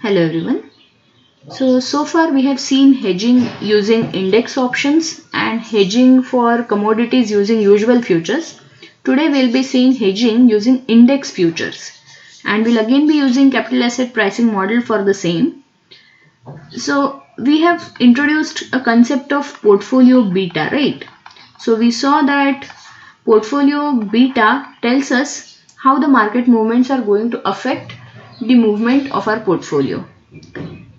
Hello everyone. So far we have seen hedging using index options and hedging for commodities using usual futures. Today we'll be seeing hedging using index futures and we'll again be using capital asset pricing model for the same. So we have introduced a concept of portfolio beta, right? So we saw that portfolio beta tells us how the market movements are going to affect the movement of our portfolio.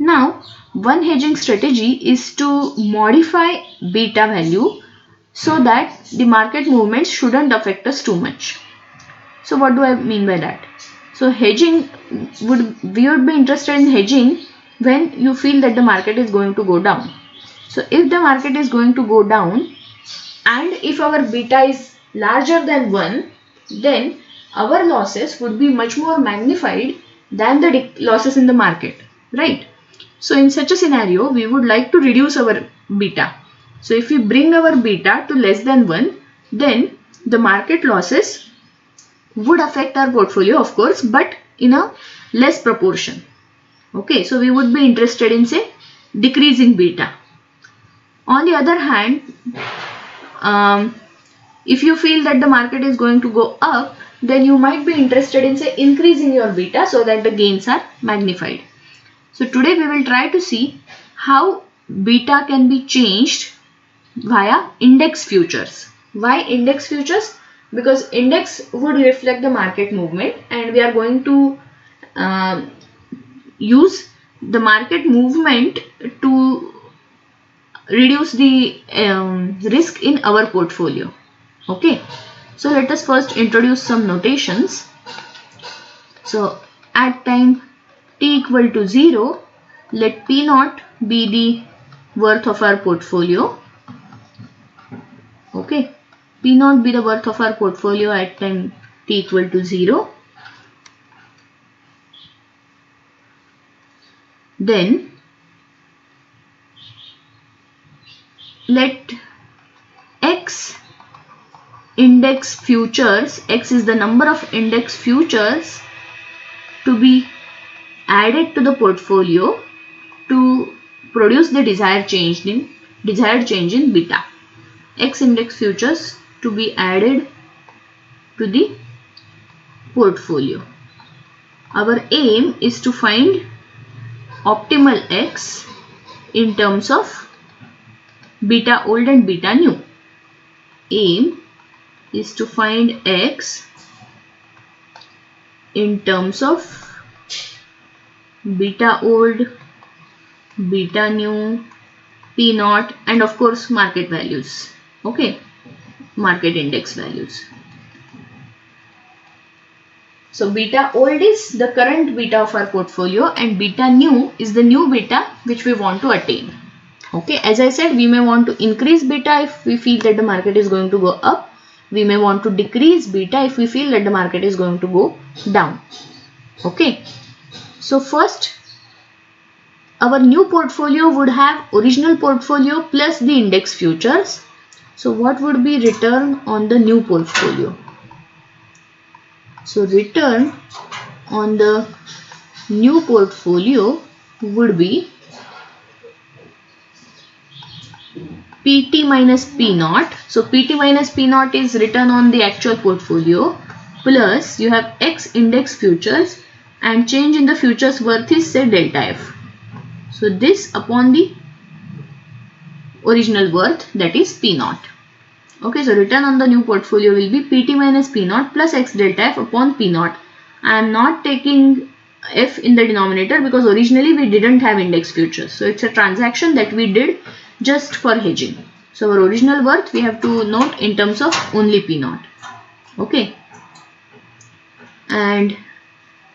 Now, one hedging strategy is to modify beta value so that the market movements shouldn't affect us too much. So what do I mean by that? So hedging we would be interested in hedging when you feel that the market is going to go down. So if the market is going to go down and if our beta is larger than 1, then our losses would be much more magnified than the losses in the market, right? So in such a scenario, we would like to reduce our beta. So if we bring our beta to less than 1, then the market losses would affect our portfolio, of course, but in a less proportion. Okay, so we would be interested in, say, decreasing beta. On the other hand, if you feel that the market is going to go up, then you might be interested in, say, increasing your beta so that the gains are magnified. So today we will try to see how beta can be changed via index futures. Why index futures? Because index would reflect the market movement and we are going to use the market movement to reduce the risk in our portfolio. Okay, so let us first introduce some notations. So at time t equal to 0, let P naught be the worth of our portfolio. Okay, P naught be the worth of our portfolio at time t equal to 0. Then let X index futures, X is the number of index futures to be added to the portfolio to produce the desired change in beta. X index futures to be added to the portfolio. Our aim is to find optimal X in terms of beta old and beta new. Aim is to find X in terms of beta old, beta new, P naught, and of course market values. Okay, market index values. So beta old is the current beta of our portfolio and beta new is the new beta which we want to attain. Okay, as I said, we may want to increase beta if we feel that the market is going to go up. We may want to decrease beta if we feel that the market is going to go down. Okay, so first our new portfolio would have original portfolio plus the index futures. So what would be return on the new portfolio? So return on the new portfolio would be PT minus P naught. So PT minus P naught is return on the actual portfolio plus you have X index futures and change in the futures worth is, say, delta F. So this upon the original worth, that is P naught. Okay, so return on the new portfolio will be PT minus P naught plus X delta F upon P naught. I am not taking F in the denominator because originally we didn't have index futures. So it's a transaction that we did just for hedging. So our original worth we have to note in terms of only P naught. Okay, and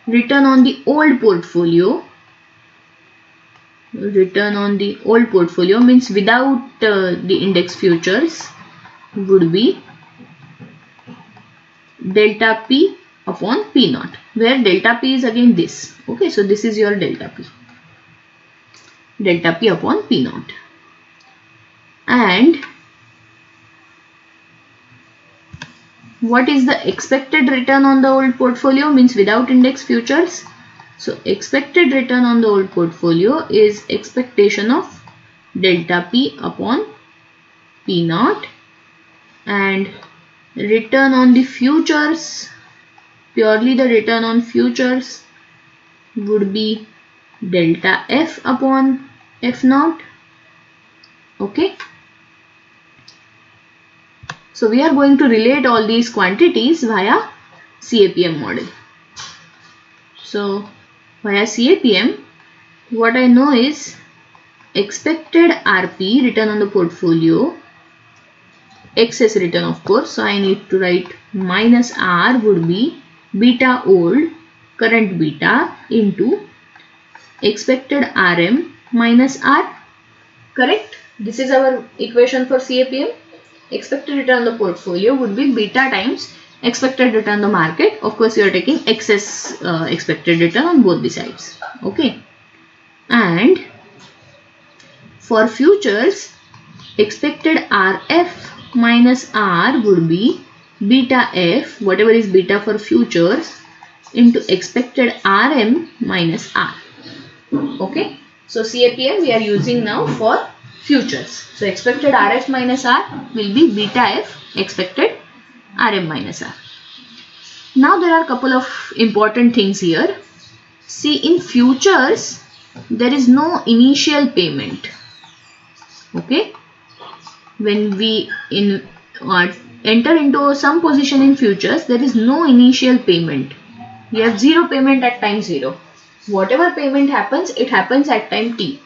return on the old portfolio. Return on the old portfolio means without the index futures would be delta P upon P naught, where delta P is again this. Okay, so this is your delta P. Delta P upon P naught. And what is the expected return on the old portfolio means without index futures? So expected return on the old portfolio is expectation of delta P upon P naught, and return on the futures, purely the return on futures, would be delta F upon F naught. Okay. So we are going to relate all these quantities via CAPM model. So via CAPM, what I know is expected RP, return on the portfolio, excess return of course, so I need to write minus R would be beta old, current beta, into expected RM minus R, correct? This is our equation for CAPM. Expected return on the portfolio would be beta times expected return on the market. Of course, you are taking excess expected return on both the sides. Okay. And for futures, expected RF minus R would be beta F, whatever is beta for futures, into expected RM minus R. Okay. So CAPM we are using now for futures. So expected RF minus R will be beta F expected RM minus R. Now there are a couple of important things here. See, in futures there is no initial payment. Okay. When we enter into some position in futures, there is no initial payment. We have zero payment at time 0. Whatever payment happens, it happens at time t.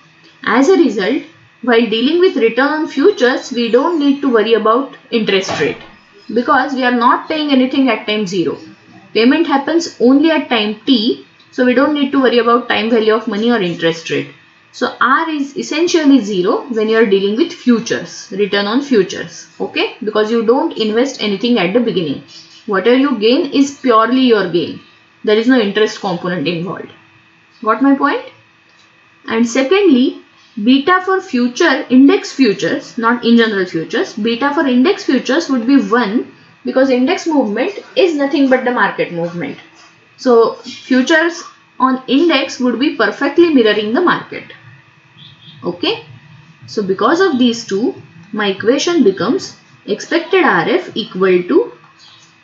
As a result, while dealing with return on futures, we don't need to worry about interest rate because we are not paying anything at time 0. Payment happens only at time t, so we don't need to worry about time value of money or interest rate. So R is essentially 0 when you are dealing with futures, return on futures, okay? Because you don't invest anything at the beginning. Whatever you gain is purely your gain. There is no interest component involved. Got my point? And secondly, beta for future, index futures, not in general futures, beta for index futures would be 1 because index movement is nothing but the market movement. So futures on index would be perfectly mirroring the market. Okay. So because of these two, my equation becomes expected RF equal to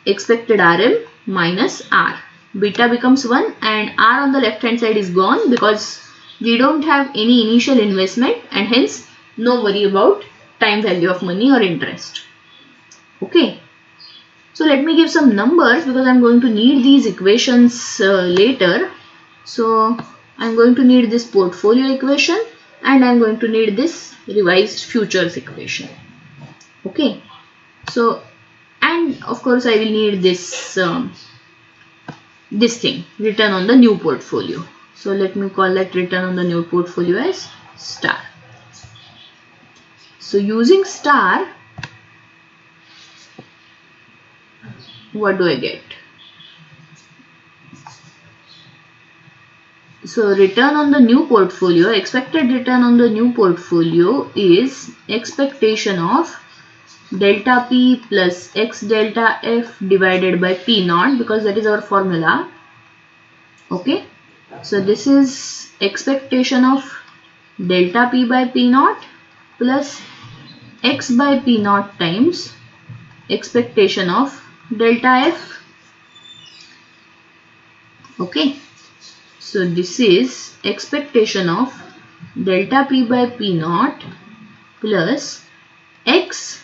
expected RM minus R. Beta becomes 1 and R on the left hand side is gone because we don't have any initial investment and hence no worry about time value of money or interest. Okay. So let me give some numbers because I am going to need these equations later. So I am going to need this portfolio equation and I am going to need this revised futures equation. Okay. So, and of course I will need this this thing, return on the new portfolio. So let me call that return on the new portfolio as star. So using star, what do I get? So return on the new portfolio, expected return on the new portfolio is expectation of delta P plus X delta F divided by P naught because that is our formula. Okay. So this is expectation of delta P by P naught plus X by P naught times expectation of delta F. Okay. So this is expectation of delta P by P naught plus X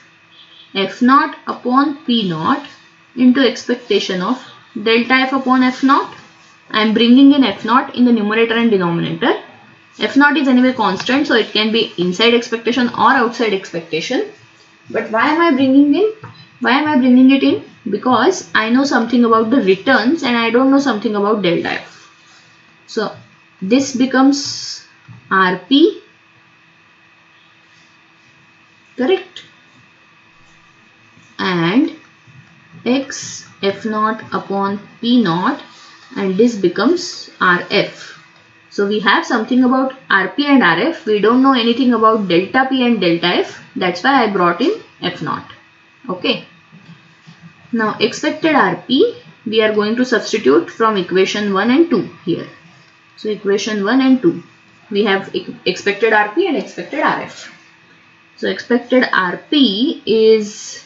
F naught upon P naught into expectation of delta F upon F naught. I am bringing in F naught in the numerator and denominator. F naught is anyway constant, so it can be inside expectation or outside expectation. But why am I bringing in? Why am I bringing it in? Because I know something about the returns and I don't know something about delta F. So this becomes RP, correct? And X F naught upon P naught, and this becomes RF. So we have something about RP and RF. We don't know anything about delta P and delta F. That's why I brought in F naught. Okay. Now expected RP, we are going to substitute from equation 1 and 2 here. So equation 1 and 2. We have expected RP and expected RF. So expected RP is,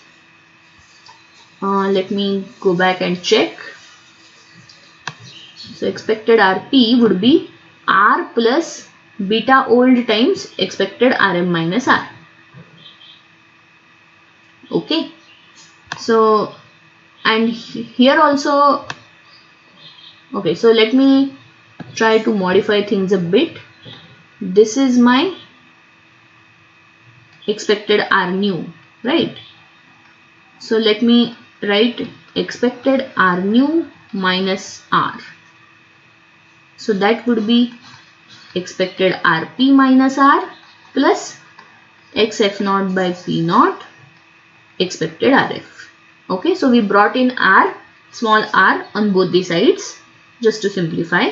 let me go back and check. So expected RP would be R plus beta old times expected RM minus R. Okay. So, and here also, okay, so let me try to modify things a bit. This is my expected R new, right? So let me write expected R new minus R. So that would be expected RP minus R plus XF naught by P naught expected RF. Okay, so we brought in R, small r on both the sides just to simplify.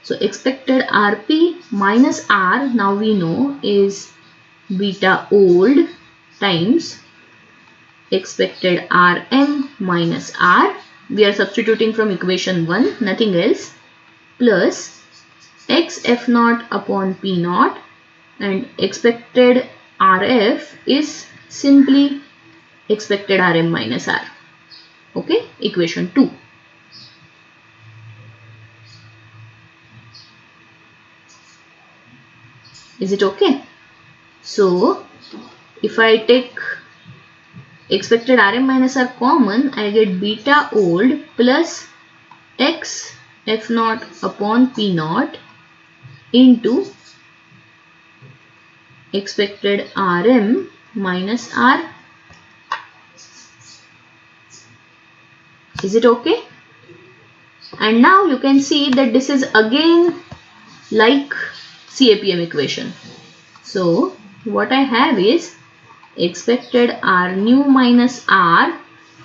So expected RP minus R now we know is beta old times expected RM minus R. We are substituting from equation 1, nothing else, plus XF naught upon P naught, and expected RF is simply expected RM minus R. Okay, equation 2. Is it okay? So if I take expected RM minus R common, I get beta old plus X F naught upon P naught into expected RM minus R. Is it okay? And now you can see that this is again like CAPM equation. So what I have is expected R new minus R.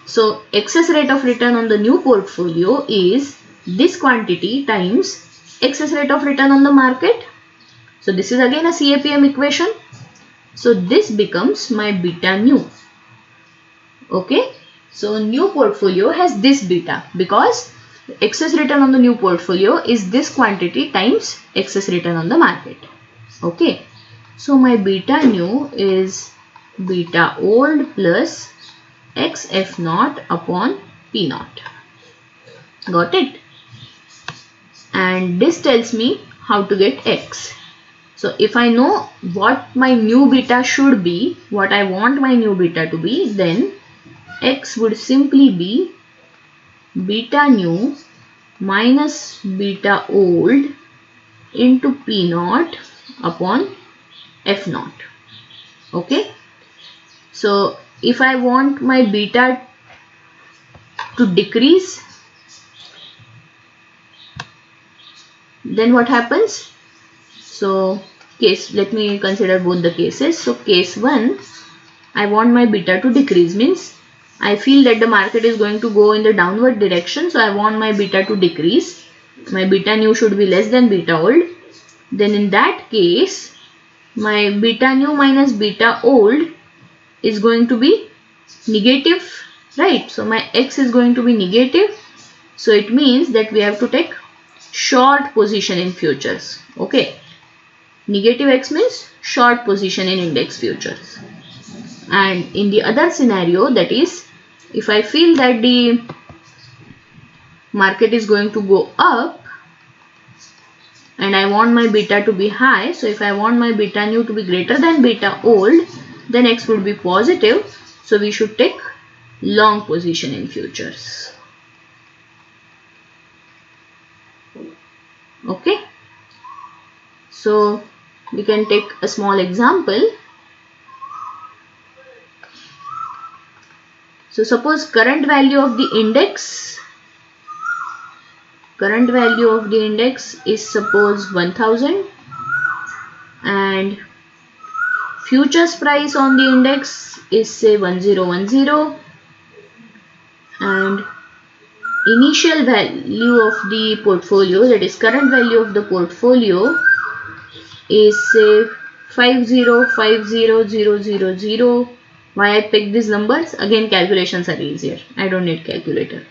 So excess rate of return on the new portfolio is this quantity times excess rate of return on the market. So this is again a CAPM equation. So this becomes my beta new. Okay. So new portfolio has this beta because excess return on the new portfolio is this quantity times excess return on the market. Okay. So my beta new is beta old plus XF naught upon P naught. Got it? And this tells me how to get X. So if I know what my new beta should be, what I want my new beta to be, then X would simply be beta new minus beta old into P naught upon F naught. Okay. So if I want my beta to decrease, then what happens? So let me consider both the cases. So case 1, I want my beta to decrease, means I feel that the market is going to go in the downward direction, so I want my beta to decrease. My beta new should be less than beta old. Then in that case, my beta new minus beta old is going to be negative, right? So my X is going to be negative. So it means that we have to take short position in futures. Okay. Negative X means short position in index futures. And in the other scenario, that is, if I feel that the market is going to go up and I want my beta to be high, so if I want my beta new to be greater than beta old, then X would be positive. So we should take long position in futures. Okay. So we can take a small example. So suppose current value of the index is suppose 1000 and futures price on the index is say 1010 and initial value of the portfolio, that is current value of the portfolio, is say 5050000. Why I picked these numbers? Again, calculations are easier. I don't need calculator.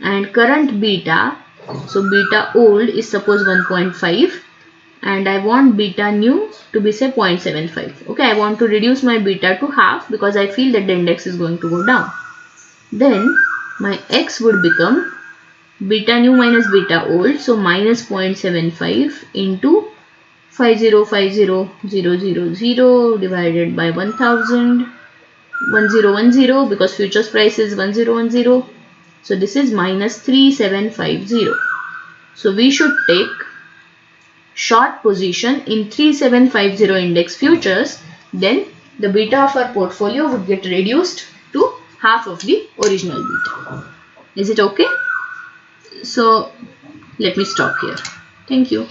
And current beta So beta old is suppose 1.5 and I want beta new to be say 0.75. Okay, I want to reduce my beta to half because I feel that the index is going to go down. Then my x would become beta new minus beta old, so minus 0.75 into 5050,000 divided by 1000, 1010 because futures price is 1010. So this is minus 3750. So we should take short position in 3750 index futures, then the beta of our portfolio would get reduced to half of the original beta. Is it okay? So let me stop here. Thank you.